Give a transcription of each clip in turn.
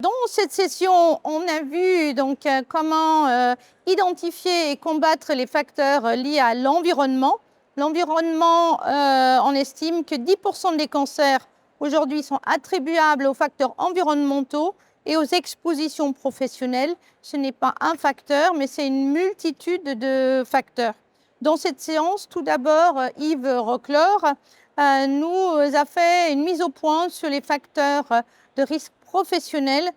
Dans cette session, on a vu comment identifier et combattre les facteurs liés à l'environnement. L'environnement, on estime que 10% des cancers aujourd'hui sont attribuables aux facteurs environnementaux et aux expositions professionnelles. Ce n'est pas un facteur, mais c'est une multitude de facteurs. Dans cette séance, tout d'abord, Yves Roclor nous a fait une mise au point sur les facteurs de risque professionnels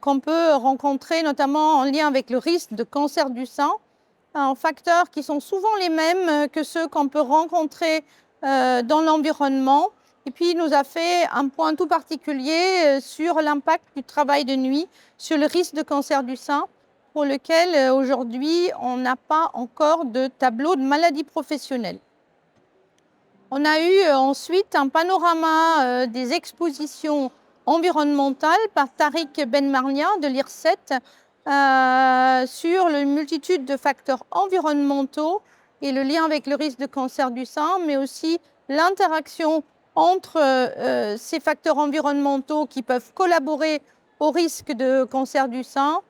qu'on peut rencontrer, notamment en lien avec le risque de cancer du sein, facteurs qui sont souvent les mêmes que ceux qu'on peut rencontrer dans l'environnement. Et puis, il nous a fait un point tout particulier sur l'impact du travail de nuit sur le risque de cancer du sein, pour lequel aujourd'hui, on n'a pas encore de tableau de maladie professionnelle. On a eu ensuite un panorama des expositions environnementales par Tariq Benmarnia de l'IRSET sur une multitude de facteurs environnementaux et le lien avec le risque de cancer du sein, mais aussi l'interaction entre ces facteurs environnementaux qui peuvent collaborer au risque de cancer du sein.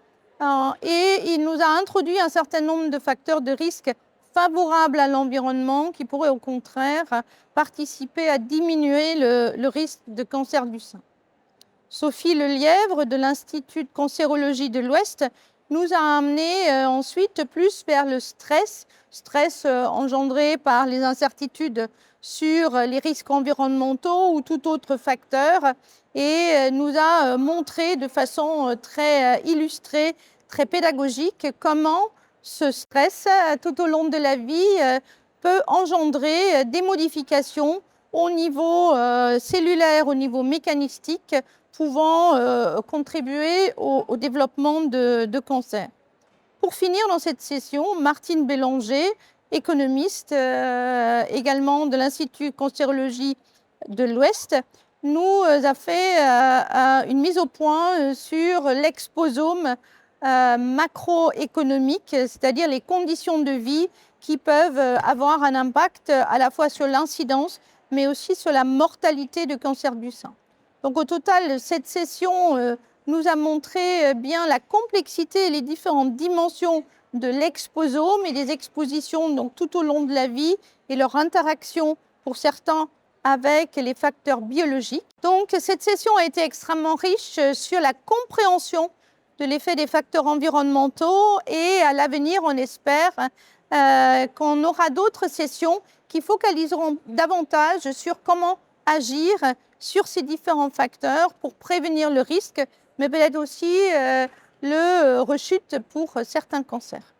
Et il nous a introduit un certain nombre de facteurs de risque favorables à l'environnement qui pourraient au contraire participer à diminuer le risque de cancer du sein. Sophie Lelièvre de l'Institut de cancérologie de l'Ouest nous a amené ensuite plus vers le stress engendré par les incertitudes sur les risques environnementaux ou tout autre facteur, et nous a montré de façon très illustrée, très pédagogique, comment ce stress tout au long de la vie peut engendrer des modifications au niveau cellulaire, au niveau mécanistique, pouvant contribuer au développement de cancer. Pour finir dans cette session, Martine Bélanger, économiste également de l'Institut de cancérologie de l'Ouest, nous a fait une mise au point sur l'exposome macroéconomique, c'est-à-dire les conditions de vie qui peuvent avoir un impact à la fois sur l'incidence, mais aussi sur la mortalité de cancer du sein. Donc au total, cette session nous a montré bien la complexité et les différentes dimensions de l'exposome et des expositions donc, tout au long de la vie et leur interaction pour certains avec les facteurs biologiques. Donc cette session a été extrêmement riche sur la compréhension de l'effet des facteurs environnementaux, et à l'avenir, on espère qu'on aura d'autres sessions qui focaliseront davantage sur comment agir sur ces différents facteurs pour prévenir le risque, mais peut-être aussi le rechute pour certains cancers.